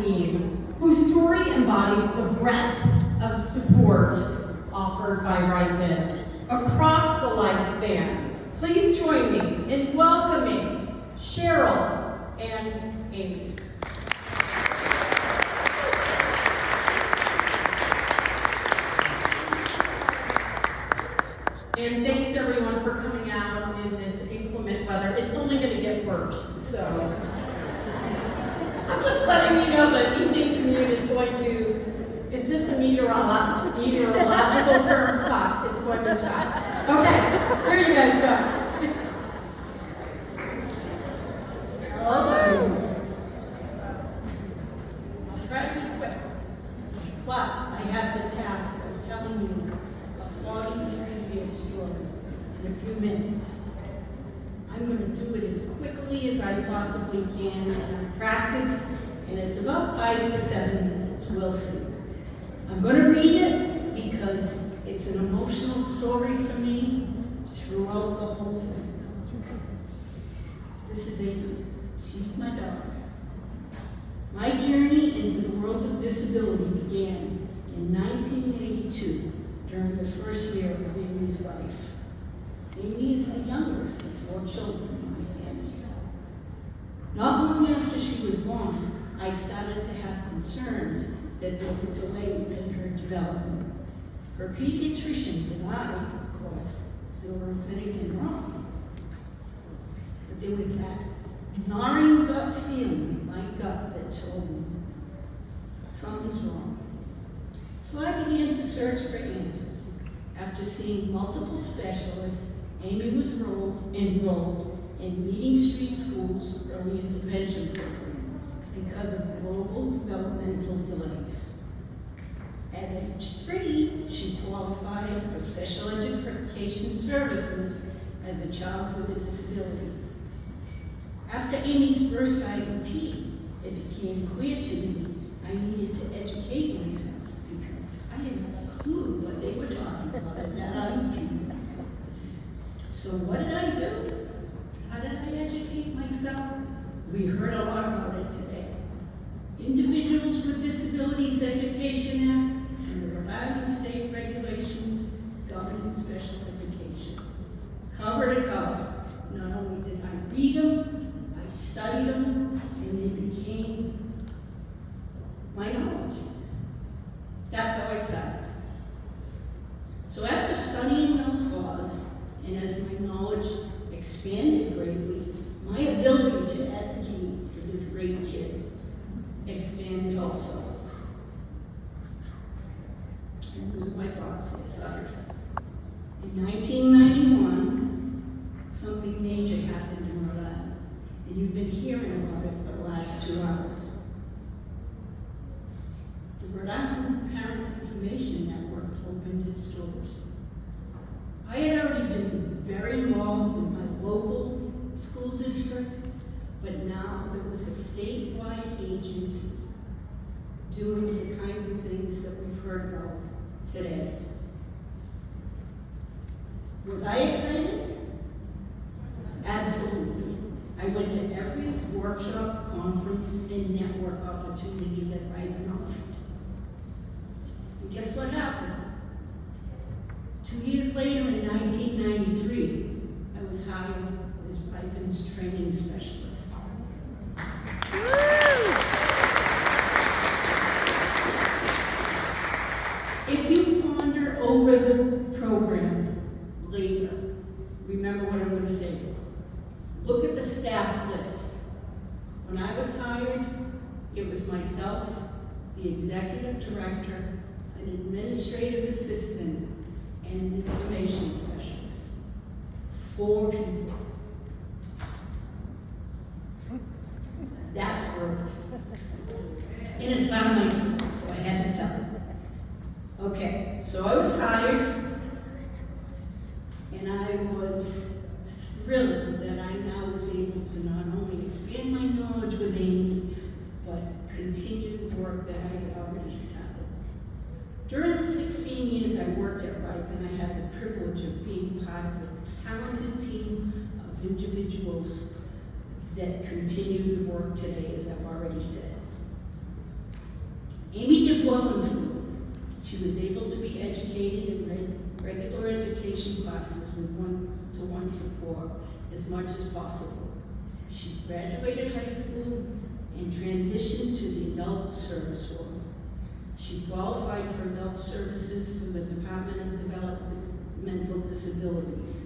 theme, whose story embodies the breadth of support offered by Ripin across the lifespan. Please join me in welcoming Cheryl and Amy. And thanks everyone for coming out in this inclement weather. It's only going to get worse, so I'm just letting you know that evening commute is going to, is this a meteorological term? Stop. It's going to stop. Okay, here you guys go. Hello. I'll try to be quick, but I have the task of telling you a 40-year story in a few minutes. I'm going to do it as quickly as I possibly can in practice, and it's about 5 to 7 minutes. We'll see. I'm going to read it because it's an emotional story for me throughout the whole thing. This is Amy. She's my daughter. My journey into the world of disability began in 1982 during the first year of Amy's life. Amy is the youngest of 4 children in my family. Not long after she was born, I started to have concerns that there were delays in her development. Her pediatrician denied, of course, there was anything wrong. But there was that gnawing gut feeling in my gut that told me something's wrong. So I began to search for answers. After seeing multiple specialists, Amy was enrolled in Meeting Street School's early intervention program because of global developmental delays. At age 3, she qualified for special education services as a child with a disability. After Amy's first IEP, it became clear to me I needed to educate myself because I didn't have a clue what they were talking about at that IEP. So what did I do? How did I educate myself? We heard a lot about it today. Individuals with Disabilities Education Act and the Rhode Island state regulations governing special education. Cover to cover. Not only did I read them, I studied them, and they became my knowledge. That's how I started. So after studying those laws, and as my knowledge expanded greatly, my ability to advocate for this great kid expanded also. And those are my thoughts. Sorry. In 1991, something major happened in Rhode Island, and you've been hearing about it for the last 2 hours. The Rhode Island Parent Information Network opened its doors. I had already been very involved in my local school district, but now there was a statewide agency doing the kinds of things that we've heard about today. Was I excited? Absolutely. I went to every workshop, conference, and network opportunity that Ripin offered. And guess what happened? 2 years later, in 1993, I was hired as Ripin's training specialist. If you ponder over the program later, remember what I'm going to say. Look at the staff list. When I was hired, it was myself, the executive director, an administrative assistant, and an information specialist. 4 people. That's growth. And it's part of my school, so I had to tell them. Okay, so I was hired, and I was thrilled that I now was able to not only expand my knowledge with Amy, but continue the work that I had already started. During the 16 years I worked at Ripin, I had the privilege of being part of a talented team of individuals that continue the work today, as I've already said. Amy did well in school. She was able to be educated in regular education classes with one-to-one support as much as possible. She graduated high school and transitioned to the adult service world. She qualified for adult services through the Department of Developmental Disabilities.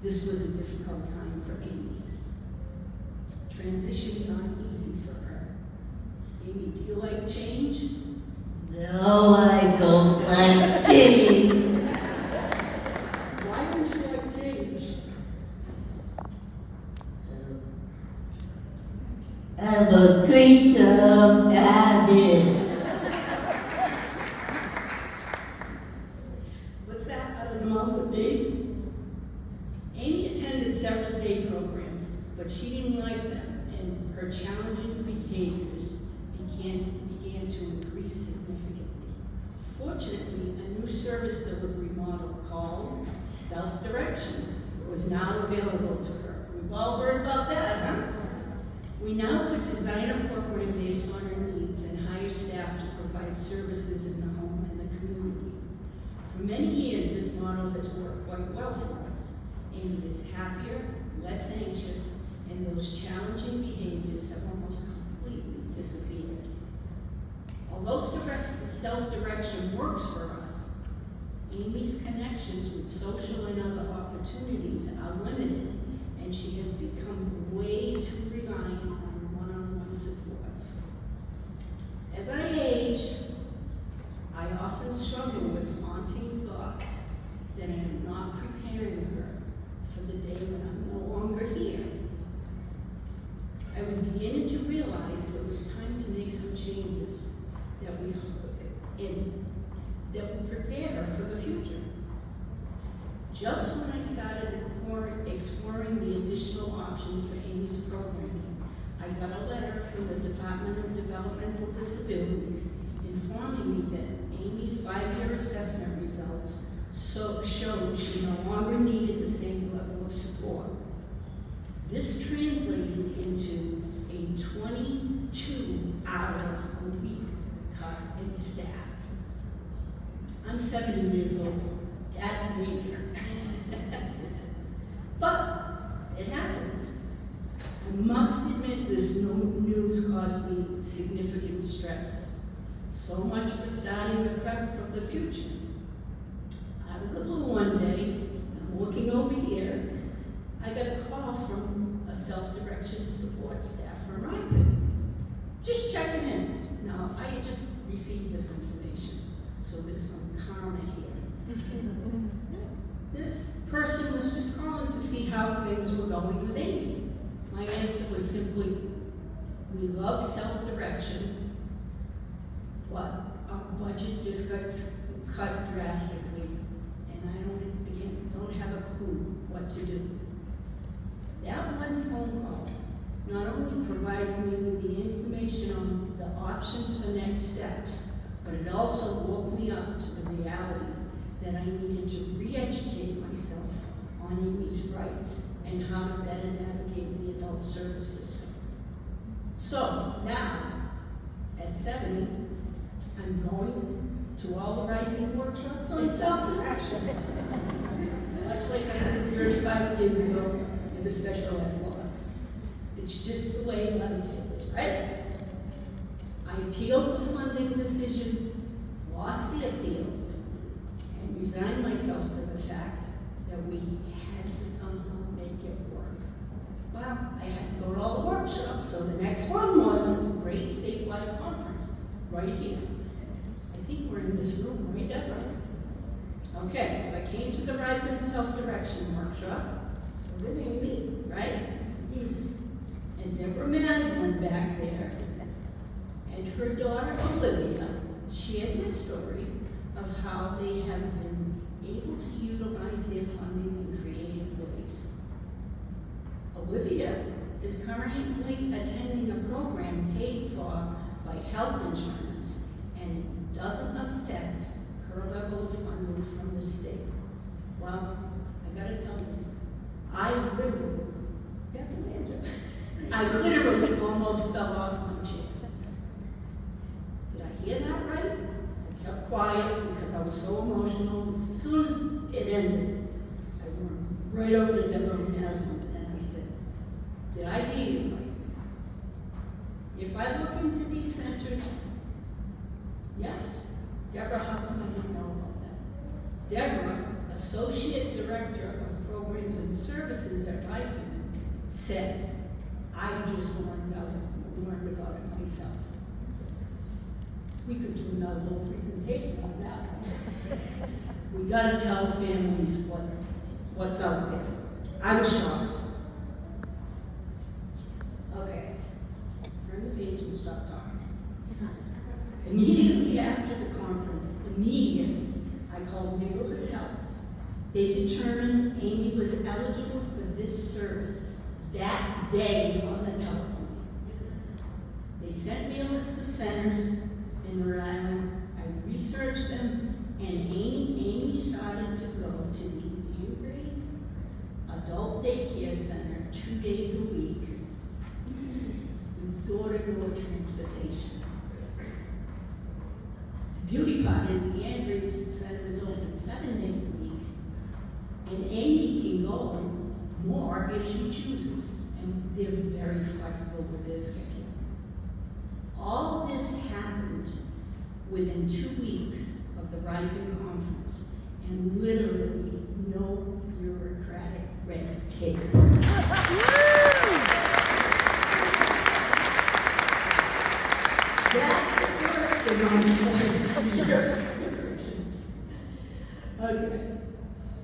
This was a difficult time for Amy. Transitions aren't easy for her. Amy, do you like change? No, I don't like change. Why don't you like change? I'm a creature of habit. What's that out of the mouths of babes? Amy attended several day programs, but she didn't like them, and her challenging behaviors began to increase significantly. Fortunately, a new service delivery model called self-direction was now available to her. We've all heard about that, huh? We now could design a program based on her needs and hire staff to provide services in the home and the community. For many years, this model has worked quite well for us. Amy is happier, less anxious, and those challenging behaviors have almost completely disappeared. Although self-direction works for us, Amy's connections with social and other opportunities are limited, and she has become way too reliant on one-on-one supports. As I age, I often struggle with haunting thoughts that I am not preparing her for the day when I'm no longer here. I was beginning to realize that it was time to make some changes that would prepare her for the future. Just when I started exploring the additional options for Amy's programming, I got a letter from the Department of Developmental Disabilities informing me that Amy's 5-year assessment results showed she no longer needed the same level of support. This translated into a 22-hour-a-week cut in staff. I'm 70 years old. That's me. But it happened. I must admit this news caused me significant stress. So much for starting the prep for the future. Out of the blue one day, I'm looking over here, I got a call from a self-direction support staff from Ripin. Just checking in. Now, I had just received this information, so there's some karma here. This person was just calling to see how things were going with Amy. My answer was simply, we love self-direction, but our budget just got cut drastically, and I don't have a clue what to do. That one phone call not only provided me with the information on the options for next steps, but it also woke me up to the reality that I needed to re-educate myself on Amy's rights and how to better navigate the adult service system. So now, at 70, I'm going to all the writing workshops on self-direction. Much like I did 35 years ago in the special ed class. It's just the way life is, right? I appealed the funding decision, lost the appeal, and resigned myself to the fact that we had to somehow make it work. Well, I had to go to all the workshops, so the next one was a great statewide conference right here. I think we're in this room, right, Deborah? Okay, so I came to the Ripin self-direction workshop. So did Amy, right? And Deborah Maslin back there. And her daughter Olivia shared the story of how they have been able to utilize their funding in creative ways. Olivia is currently attending a program paid for by health insurance, and it doesn't affect her level of funding from the state. Well, I gotta tell you, I literally almost fell off my chair. Did I hear that right? I kept quiet because I was so emotional. As soon as it ended, I went right over to Deborah and asked him, and I said, did I hear you right? If I look into these centers, yes. Deborah, how come I didn't know about that? Deborah, Associate Director of Programs and Services at Ripin, said, I just learned about it myself. We could do another little presentation on that. We gotta tell families what's out there. I was shocked. Okay, turn the page and stop talking. Immediately after the conference, I called Neighborhood Health. They determined Amy was eligible for this service that day on the telephone. They sent me a list of centers in Rhode Island. I researched them, and Amy started to go to the Embry Adult Daycare Center 2 days a week with door-to-door transportation. The beauty part is the Embry Center is open 7 days a week, and Amy can go more if she chooses, and they're very flexible with their schedule. All this happened within 2 weeks of the Ripin conference, and literally no bureaucratic red tape. That's the first thing on your experience. Okay.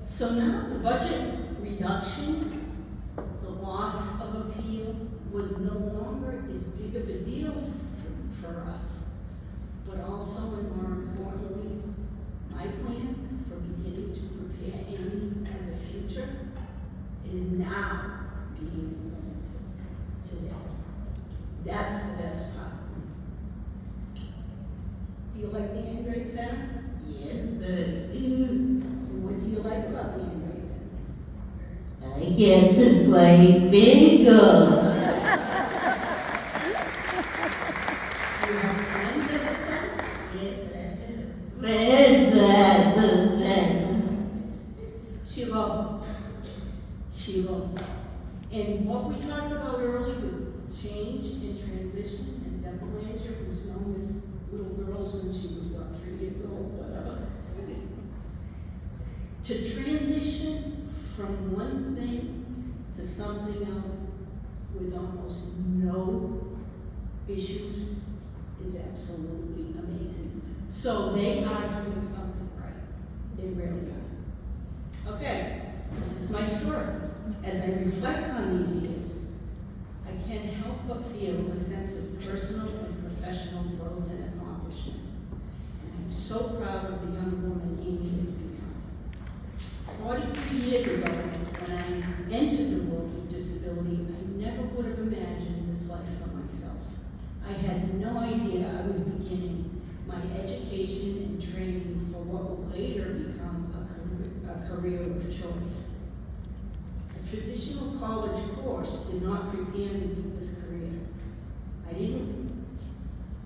So now the budget reduction, the loss of appeal, was no longer as big of a deal for us, but also, and more importantly, my plan for beginning to prepare Amy for the future is now being implemented today. That's the best part. Do you like the Android Center? Yes, I do. What do you like about the Android Center? I get to play bingo. You have friends at the center? She loves it. She loves it. And what we talked about earlier with change and transition, and Deborah Blanchard, who's known this little girl since she was about 3 years old, whatever. To transition from one thing to something else with almost no issues is absolutely amazing. So they are doing something right. They really are. Okay, this is my story. As I reflect on these years, I can't help but feel a sense of personal and professional growth and accomplishment. And I'm so proud of the young woman Amy has become. 43 years ago, when I entered the world of disability, I never would have imagined this life for myself. I had no idea I was beginning my education and training for what would later become a career of choice. A traditional college course did not prepare me for this career. I didn't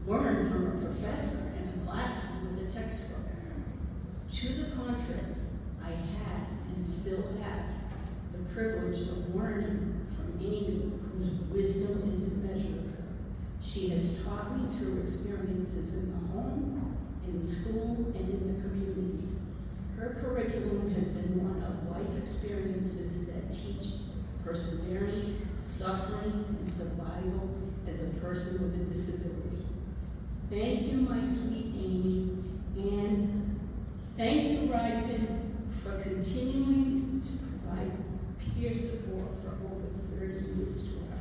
learn from a professor in a classroom with a textbook. To the contrary, I had and still have the privilege of learning from Amy, whose wisdom is immeasurable. She has taught me through experiences in the home, in the school, and in the community. Her curriculum has been one of life experiences that teach perseverance, suffering, and survival as a person with a disability. Thank you, my sweet Amy, and thank you, Ripin, for continuing to provide peer support for over 30 years to us.